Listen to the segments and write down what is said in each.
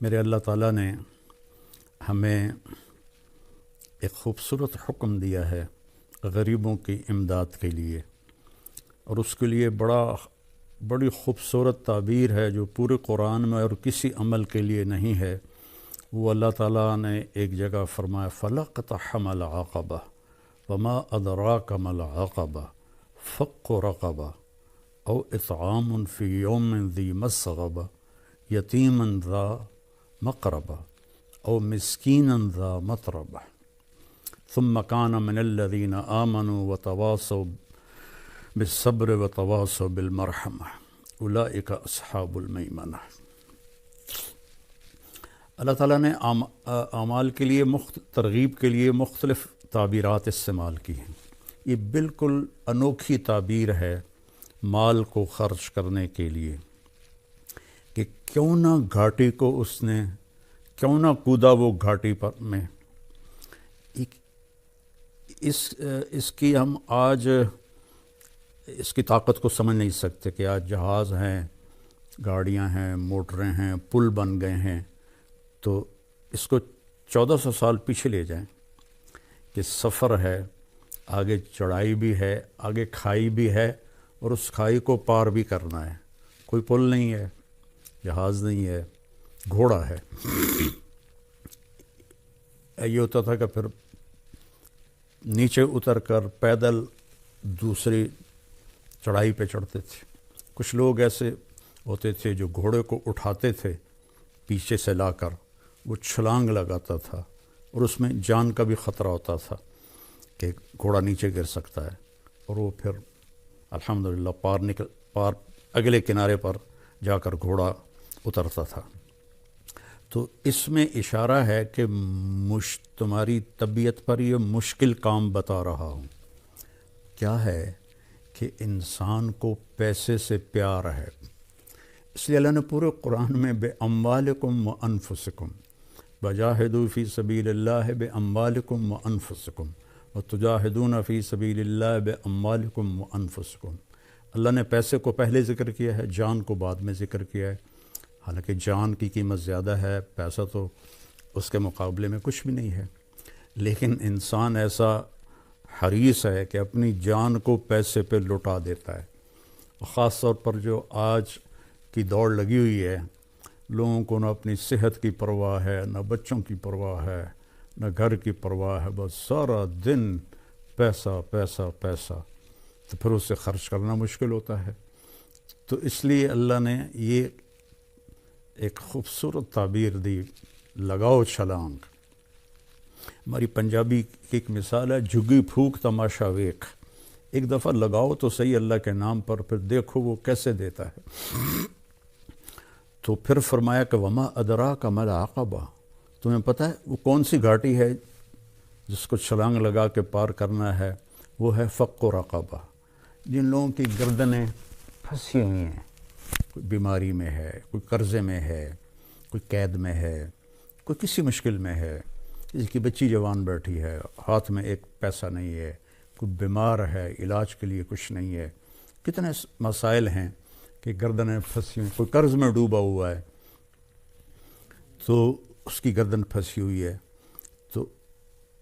میرے اللہ تعالیٰ نے ہمیں ایک خوبصورت حکم دیا ہے غریبوں کی امداد کے لیے، اور اس کے لیے بڑی خوبصورت تعبیر ہے جو پورے قرآن میں اور کسی عمل کے لیے نہیں ہے۔ وہ اللہ تعالیٰ نے ایک جگہ فرمایا فَلَاقْتَحَمَ الْعَقَبَةَ وَمَا أَدْرَاكَ مَا الْعَقَبَةُ فَكُّ رَقَبَةٍ أَوْ إِطْعَامٌ فِي يَوْمٍ ذِي مَسْغَبَةٍ يَتِيمًا ذَا مَقْرَبَةٍ أَوْ مِسْكِينًا ذَا مَتْرَبَةٍ ثُمَّ كَانَ مِنَ الَّذِينَ آمَنُوا وَتَوَاصَوْا بالصبر وتواصوا بالمرحمہ اولئک اصحاب المیمنہ۔ اللہ تعالیٰ نے اعمال کے لیے ترغیب کے لیے مختلف تعبیرات استعمال کی ہیں۔ یہ بالکل انوکھی تعبیر ہے مال کو خرچ کرنے کے لیے کہ کیوں نہ گھاٹی کو اس نے کیوں نہ کودا وہ گھاٹی پر میں۔ اس کی ہم آج اس کی طاقت کو سمجھ نہیں سکتے کہ آج جہاز ہیں، گاڑیاں ہیں، موٹریں ہیں، پل بن گئے ہیں، تو اس کو 1400 سال پیچھے لے جائیں کہ سفر ہے، آگے چڑھائی بھی ہے، آگے کھائی بھی ہے، اور اس کھائی کو پار بھی کرنا ہے۔ کوئی پل نہیں ہے، جہاز نہیں ہے، گھوڑا ہے۔ یہ ہوتا تھا کہ پھر نیچے اتر کر پیدل دوسری چڑھائی پہ چڑھتے تھے۔ کچھ لوگ ایسے ہوتے تھے جو گھوڑے کو اٹھاتے تھے پیچھے سے لا کر، وہ چھلانگ لگاتا تھا، اور اس میں جان کا بھی خطرہ ہوتا تھا کہ گھوڑا نیچے گر سکتا ہے، اور وہ پھر الحمدللہ پار اگلے کنارے پر جا کر گھوڑا اترتا تھا۔ تو اس میں اشارہ ہے کہ تمہاری طبیعت پر یہ مشکل کام بتا رہا ہوں۔ کیا ہے کہ انسان کو پیسے سے پیار ہے، اس لیے اللہ نے پورے قرآن میں بِأَمْوَالِكُمْ وَأَنفُسِكُمْ وَجَاهِدُوا فِي سَبِيلِ اللَّهِ بِأَمْوَالِكُمْ وَأَنفُسِكُمْ وَتُجَاهِدُونَ فِي سَبِيلِ اللَّهِ بِأَمْوَالِكُمْ وَأَنفُسِكُمْ۔ اللہ نے پیسے کو پہلے ذکر کیا ہے، جان کو بعد میں ذکر کیا ہے۔ حالانکہ جان کی قیمت زیادہ ہے، پیسہ تو اس کے مقابلے میں کچھ بھی نہیں ہے، لیکن انسان ایسا حریص ہے کہ اپنی جان کو پیسے پہ لٹا دیتا ہے۔ خاص طور پر جو آج کی دوڑ لگی ہوئی ہے، لوگوں کو نہ اپنی صحت کی پرواہ ہے، نہ بچوں کی پرواہ ہے، نہ گھر کی پرواہ ہے، بس سارا دن پیسہ پیسہ پیسہ، تو پھر اسے خرچ کرنا مشکل ہوتا ہے۔ تو اس لیے اللہ نے یہ ایک خوبصورت تعبیر دی، لگاؤ چھلانگ۔ ہماری پنجابی کی ایک مثال ہے، جھگی پھوک تماشا ویکھ۔ ایک دفعہ لگاؤ تو صحیح اللہ کے نام پر، پھر دیکھو وہ کیسے دیتا ہے۔ تو پھر فرمایا کہ وما ادراک ما العقبہ، تمہیں پتہ ہے وہ کون سی گھاٹی ہے جس کو چھلانگ لگا کے پار کرنا ہے؟ وہ ہے فق رقبہ۔ جن لوگوں کی گردنیں پھنسی ہوئی ہیں، کوئی بیماری میں ہے، کوئی قرضے میں ہے، کوئی قید میں ہے، کوئی کسی مشکل میں ہے، جس کی بچی جوان بیٹھی ہے، ہاتھ میں ایک پیسہ نہیں ہے، کوئی بیمار ہے، علاج کے لیے کچھ نہیں ہے، کتنے مسائل ہیں کہ گردنیں پھنسی ہوئی، کوئی قرض میں ڈوبا ہوا ہے تو اس کی گردن پھنسی ہوئی ہے۔ تو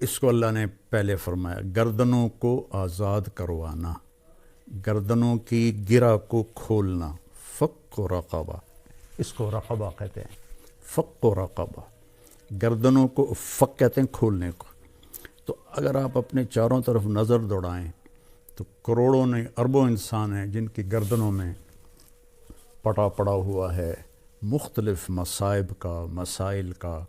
اس کو اللہ نے پہلے فرمایا گردنوں کو آزاد کروانا، گردنوں کی گرہ کو کھولنا، فق رقبہ، اس کو رقبہ کہتے ہیں، فق رقبہ، گردنوں کو فق کہتے ہیں کھولنے کو۔ تو اگر آپ اپنے چاروں طرف نظر دوڑائیں تو کروڑوں نہیں اربوں انسان ہیں جن کی گردنوں میں پٹا پڑا ہوا ہے مختلف مصائب کا، مسائل کا،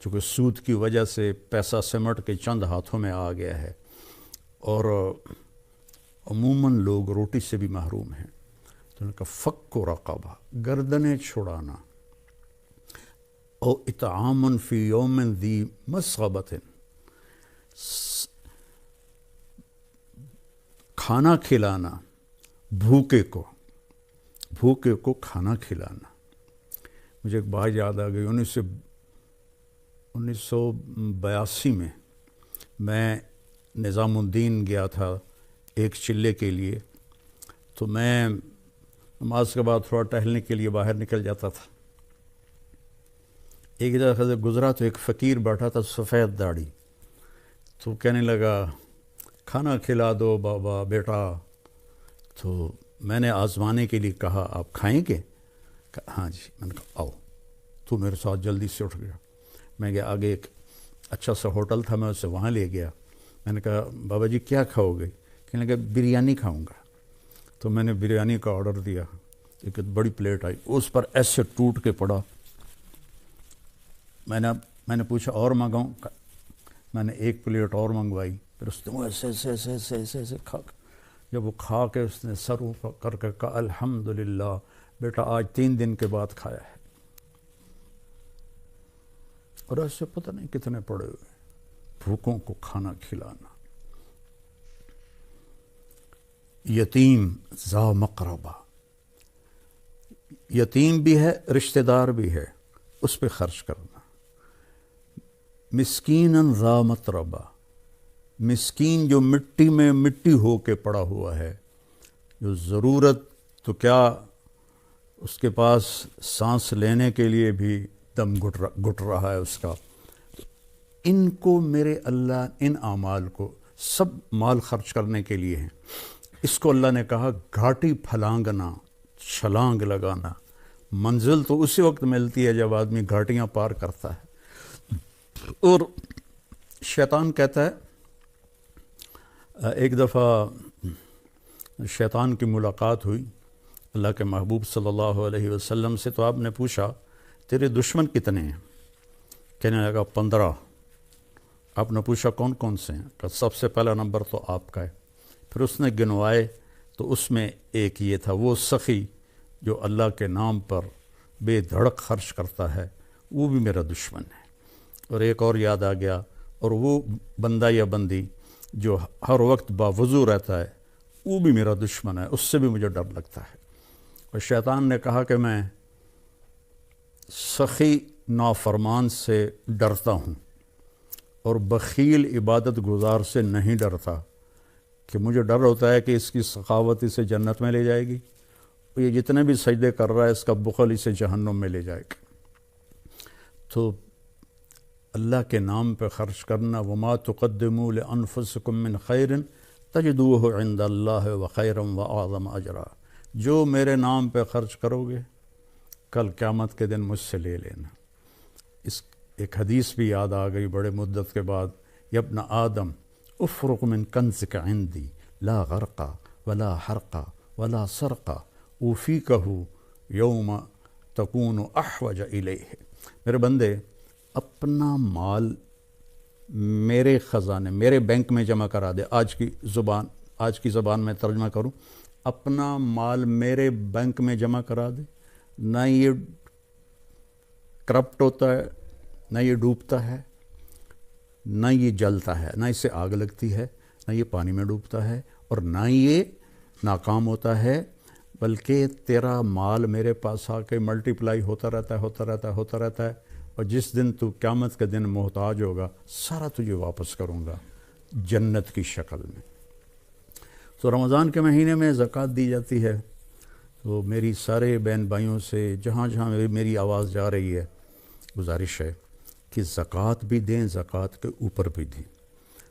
چونکہ سود کی وجہ سے پیسہ سمٹ کے چند ہاتھوں میں آ گیا ہے، اور عموماً لوگ روٹی سے بھی محروم ہیں۔ تو ان کا فق و رقبہ، گردنیں چھڑانا، او اطعام فی یوم ذی مسغبۃ، کھانا کھلانا بھوکے کو کھانا کھلانا۔ مجھے ایک بات یاد آ گئی، 1982 میں نظام الدین گیا تھا ایک چلے کے لیے، تو میں نماز کے بعد تھوڑا ٹہلنے کے لیے باہر نکل جاتا تھا۔ ایک جگہ سے گزرا تو ایک فقیر بیٹھا تھا سفید داڑھی، تو کہنے لگا کھانا کھلا دو بابا بیٹا. تو میں نے آزمانے کے لیے کہا آپ کھائیں گے؟ ہاں جی. میں نے کہا آؤ. تو میرے ساتھ جلدی سے اٹھ گیا. میں گیا آگے، ایک اچھا سا ہوٹل تھا، میں اسے وہاں لے گیا. میں نے کہا بابا جی کیا کھاؤ گے؟ کہنے لگا بریانی کھاؤں گا. تو میں نے بریانی کا آرڈر دیا، ایک بڑی پلیٹ آئی، اس پر ایسے ٹوٹ کے پڑا. میں نے پوچھا اور منگاؤں؟ میں نے ایک پلیٹ اور منگوائی. پھر اس نے ایسے ایسے ایسے ایسے ایسے ایسے کھا، جب وہ کھا کے اس نے سر اوپر کر کے کہا الحمدللہ بیٹا آج 3 دن کے بعد کھایا ہے. اور ایسے پتہ نہیں کتنے پڑے ہوئے بھوکوں کو کھانا کھلانا. یتیم ذا مقربہ، یتیم بھی ہے رشتہ دار بھی ہے، اس پہ خرچ کرنا. مسکیناً ذا متربہ، مسکین جو مٹی میں مٹی ہو کے پڑا ہوا ہے، جو ضرورت تو کیا اس کے پاس سانس لینے کے لیے بھی دم گھٹ رہا ہے اس کا. ان کو میرے اللہ، ان اعمال کو سب مال خرچ کرنے کے لیے ہیں. اس کو اللہ نے کہا گھاٹی پھلانگنا، چھلانگ لگانا. منزل تو اسی وقت ملتی ہے جب آدمی گھاٹیاں پار کرتا ہے. اور شیطان کہتا ہے، ایک دفعہ شیطان کی ملاقات ہوئی اللہ کے محبوب صلی اللہ علیہ وسلم سے، تو آپ نے پوچھا تیرے دشمن کتنے ہیں؟ کہنے لگا 15. آپ نے پوچھا کون کون سے ہیں؟ کہ سب سے پہلا نمبر تو آپ کا ہے. پھر اس نے گنوائے تو اس میں ایک یہ تھا، وہ سخی جو اللہ کے نام پر بے دھڑک خرچ کرتا ہے وہ بھی میرا دشمن ہے. اور ایک اور یاد آ گیا، اور وہ بندہ یا بندی جو ہر وقت باوضو رہتا ہے وہ بھی میرا دشمن ہے، اس سے بھی مجھے ڈر لگتا ہے. اور شیطان نے کہا کہ میں سخی نافرمان سے ڈرتا ہوں اور بخیل عبادت گزار سے نہیں ڈرتا، کہ مجھے ڈر ہوتا ہے کہ اس کی سخاوت اسے جنت میں لے جائے گی، اور یہ جتنے بھی سجدے کر رہا ہے اس کا بخل اسے جہنم میں لے جائے گا. تو اللہ کے نام پہ خرچ کرنا، وما تقدموا لانفسکم من خیر تجدوہ عند اللہ وخیرا واعظم اجرا. جو میرے نام پہ خرچ کرو گے کل قیامت کے دن مجھ سے لے لینا. اس ایک حدیث بھی یاد آ گئی بڑے مدت کے بعد، یا ابن آدم افرق من کنزک عندی لا غرقا ولا حرقا ولا سرقا اوفیکہ یوم تکون احوج الیہ. میرے بندے اپنا مال میرے خزانے، میرے بینک میں جمع کرا دے. آج کی زبان میں ترجمہ کروں، اپنا مال میرے بینک میں جمع کرا دے. نہ یہ کرپٹ ہوتا ہے، نہ یہ ڈوبتا ہے، نہ یہ جلتا ہے، نہ اس سے آگ لگتی ہے، نہ یہ پانی میں ڈوبتا ہے، اور نہ یہ ناکام ہوتا ہے، بلکہ تیرا مال میرے پاس آ کے ملٹیپلائی ہوتا رہتا ہے. اور جس دن تو قیامت کے دن محتاج ہوگا سارا تجھے واپس کروں گا جنت کی شکل میں. تو رمضان کے مہینے میں زکوٰۃ دی جاتی ہے. تو میری سارے بہن بھائیوں سے جہاں جہاں میری آواز جا رہی ہے گزارش ہے کہ زکوٰۃ بھی دیں، زکوٰۃ کے اوپر بھی دیں.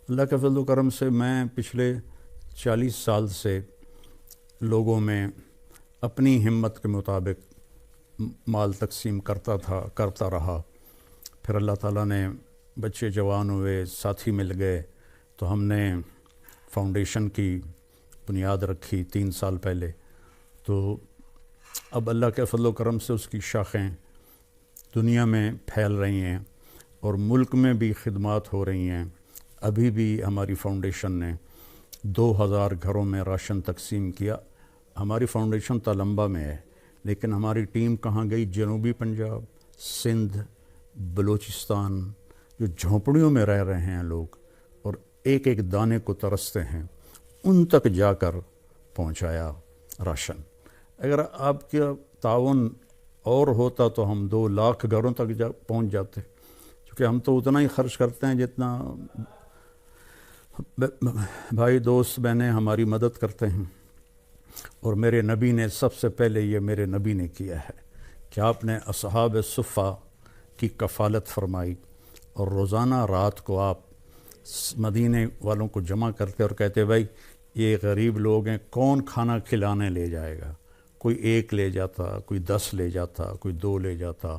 اللہ کے فضل و کرم سے میں پچھلے 40 سال سے لوگوں میں اپنی ہمت کے مطابق مال تقسیم کرتا رہا. پھر اللہ تعالیٰ نے بچے جوان ہوئے، ساتھی مل گئے، تو ہم نے فاؤنڈیشن کی بنیاد رکھی 3 سال پہلے. تو اب اللہ کے فضل و کرم سے اس کی شاخیں دنیا میں پھیل رہی ہیں اور ملک میں بھی خدمات ہو رہی ہیں. ابھی بھی ہماری فاؤنڈیشن نے 2000 گھروں میں راشن تقسیم کیا. ہماری فاؤنڈیشن تلمبا میں ہے، لیکن ہماری ٹیم کہاں گئی؟ جنوبی پنجاب، سندھ، بلوچستان، جو جھونپڑیوں میں رہ رہے ہیں لوگ اور ایک ایک دانے کو ترستے ہیں، ان تک جا کر پہنچایا راشن. اگر آپ کا تعاون اور ہوتا تو ہم 2 لاکھ گھروں تک پہنچ جاتے، کیونکہ ہم تو اتنا ہی خرچ کرتے ہیں جتنا بھائی دوست بہنیں ہماری مدد کرتے ہیں. اور میرے نبی نے سب سے پہلے یہ میرے نبی نے کیا ہے کہ آپ نے اصحاب صفہ کی کفالت فرمائی، اور روزانہ رات کو آپ مدینے والوں کو جمع کرتے اور کہتے بھائی یہ غریب لوگ ہیں، کون کھانا کھلانے لے جائے گا؟ کوئی 1 لے جاتا، کوئی 10 لے جاتا، کوئی 2 لے جاتا۔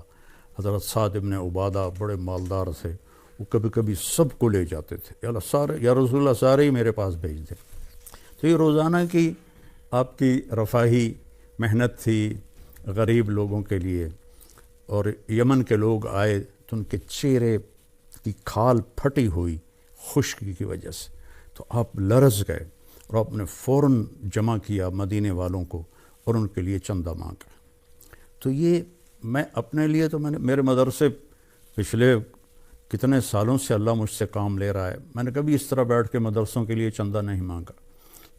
حضرت سعد ابن عبادہ بڑے مالدار تھے، وہ کبھی کبھی سب کو لے جاتے تھے، یا اللہ سارے، یا رسول اللہ سارے ہی میرے پاس بھیج دیں۔ تو یہ روزانہ کی آپ کی رفاہی محنت تھی غریب لوگوں کے لیے۔ اور یمن کے لوگ آئے تو ان کے چہرے کی کھال پھٹی ہوئی خشکی کی وجہ سے، تو آپ لرز گئے اور آپ نے فوراً جمع کیا مدینے والوں کو اور ان کے لیے چندہ مانگا۔ تو یہ میں اپنے لیے تو میرے مدرسے پچھلے کتنے سالوں سے اللہ مجھ سے کام لے رہا ہے، میں نے کبھی اس طرح بیٹھ کے مدرسوں کے لیے چندہ نہیں مانگا،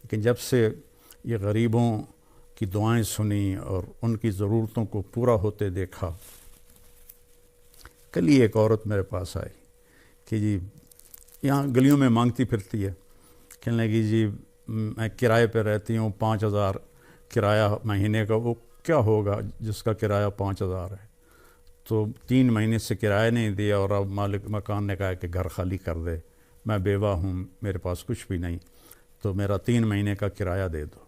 لیکن جب سے یہ غریبوں کی دعائیں سنی اور ان کی ضرورتوں کو پورا ہوتے دیکھا۔ کل ہی ایک عورت میرے پاس آئی کہ جی یہاں گلیوں میں مانگتی پھرتی ہے، کہنے لگی جی میں کرائے پہ رہتی ہوں، 5000 کرایہ مہینے کا، وہ کیا ہوگا جس کا کرایہ 5000 ہے؟ تو 3 مہینے سے کرایہ نہیں دیا اور اب مالک مکان نے کہا کہ گھر خالی کر دے، میں بیوہ ہوں، میرے پاس کچھ بھی نہیں، تو میرا 3 مہینے کا کرایہ دے دو۔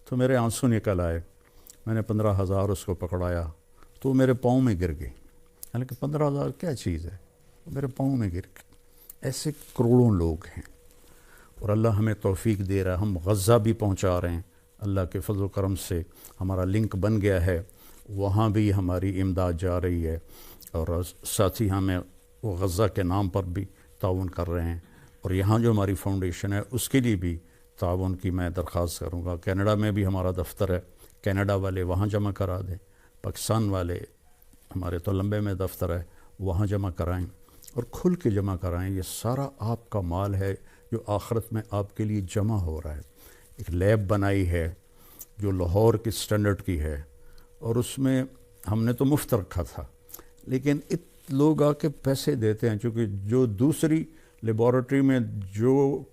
تو میرے آنسو نکل آئے، میں نے 15000 اس کو پکڑایا تو وہ میرے پاؤں میں گر گئی، حالانکہ 15000 کیا چیز ہے، میرے پاؤں میں گر گئی۔ ایسے کروڑوں لوگ ہیں اور اللہ ہمیں توفیق دے رہا ہے، ہم غزہ بھی پہنچا رہے ہیں، اللہ کے فضل و کرم سے ہمارا لنک بن گیا ہے، وہاں بھی ہماری امداد جا رہی ہے، اور ساتھ ہی ہمیں وہ غزہ کے نام پر بھی تعاون کر رہے ہیں، اور یہاں جو ہماری فاؤنڈیشن ہے اس کے لیے بھی تعاون کی میں درخواست کروں گا۔ کینیڈا میں بھی ہمارا دفتر ہے، کینیڈا والے وہاں جمع کرا دیں، پاکستان والے ہمارے تو لمبے میں دفتر ہے وہاں جمع کرائیں، اور کھل کے جمع کرائیں۔ یہ سارا آپ کا مال ہے جو آخرت میں آپ کے لیے جمع ہو رہا ہے۔ ایک لیب بنائی ہے جو لاہور کی سٹینڈرڈ کی ہے، اور اس میں ہم نے تو مفت رکھا تھا، لیکن لوگ آ کے پیسے دیتے ہیں، چونکہ جو دوسری لیبارٹری میں جو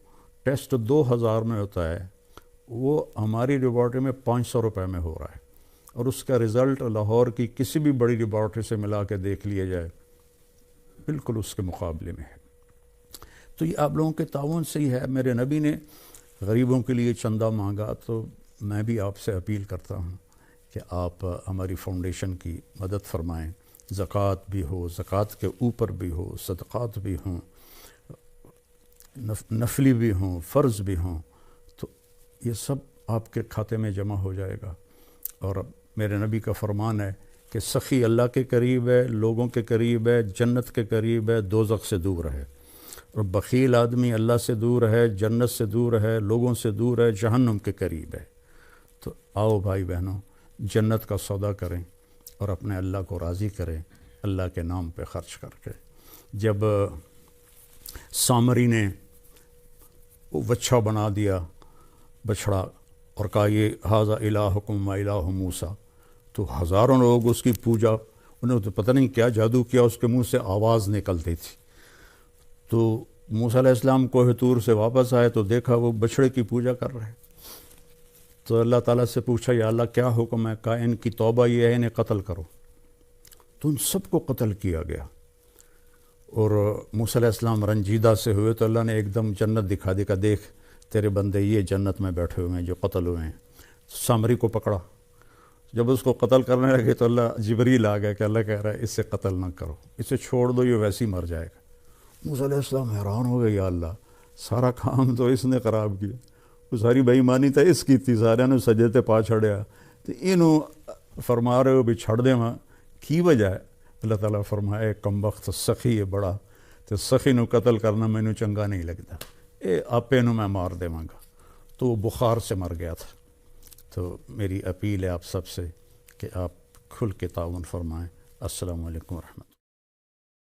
ٹیسٹ 2000 میں ہوتا ہے وہ ہماری لیبارٹری میں 500 روپے میں ہو رہا ہے، اور اس کا رزلٹ لاہور کی کسی بھی بڑی لیبارٹری سے ملا کے دیکھ لیا جائے بالکل اس کے مقابلے میں ہے۔ تو یہ آپ لوگوں کے تعاون سے ہی ہے۔ میرے نبی نے غریبوں کے لیے چندہ مانگا، تو میں بھی آپ سے اپیل کرتا ہوں کہ آپ ہماری فاؤنڈیشن کی مدد فرمائیں، زکوٰۃ بھی ہو، زکوٰۃ کے اوپر بھی ہو، صدقات بھی ہوں، نفلی بھی ہوں، فرض بھی ہوں، تو یہ سب آپ کے کھاتے میں جمع ہو جائے گا۔ اور میرے نبی کا فرمان ہے کہ سخی اللہ کے قریب ہے، لوگوں کے قریب ہے، جنت کے قریب ہے، دوزخ سے دور ہے، اور بخیل آدمی اللہ سے دور ہے، جنت سے دور ہے، لوگوں سے دور ہے، جہنم کے قریب ہے۔ تو آؤ بھائی بہنوں، جنت کا سودا کریں اور اپنے اللہ کو راضی کریں اللہ کے نام پہ خرچ کر کے۔ جب سامری نے وہ بچھا بنا دیا بچھڑا اور کہا یہ ھذا الہکم و الہ موسیٰ، تو ہزاروں لوگ اس کی پوجا، انہیں تو پتہ نہیں کیا جادو کیا، اس کے منہ سے آواز نکلتی تھی۔ تو موسیٰ علیہ السلام کوہ طور سے واپس آئے تو دیکھا وہ بچھڑے کی پوجا کر رہے، تو اللہ تعالیٰ سے پوچھا یا اللہ کیا حکم ہے؟ کہا ان کی توبہ یہ ہے، انہیں قتل کرو۔ تو ان سب کو قتل کیا گیا، اور موسیٰ علیہ السلام رنجیدہ سے ہوئے تو اللہ نے ایک دم جنت دکھا دی کہ دیکھ تیرے بندے یہ جنت میں بیٹھے ہوئے ہیں جو قتل ہوئے ہیں۔ سامری کو پکڑا، جب اس کو قتل کرنے لگے تو اللہ جبریل آ گیا کہ اللہ کہہ رہا ہے اس سے قتل نہ کرو، اسے چھوڑ دو، یہ ویسے ہی مر جائے گا۔ موسیٰ علیہ السلام حیران ہو گئے، یا اللہ سارا کام تو اس نے خراب کیا، وہ ساری بے ایمانی تو اس کی تھی، سارے نے سجدے پا چھڑیا، تو انہوں فرما رہے ہو بھی چھڑ دے وہاں کی وجہ ہے؟ اللہ تعالیٰ فرمائے کم وقت سخی ہے بڑا، تو سخی نو قتل کرنا مینوں چنگا نہیں لگتا، اے آپے نو میں مار دیواں گا۔ تو وہ بخار سے مر گیا تھا۔ تو میری اپیل ہے آپ سب سے کہ آپ کھل کے تعاون فرمائیں۔ السلام علیکم ورحمۃ اللہ۔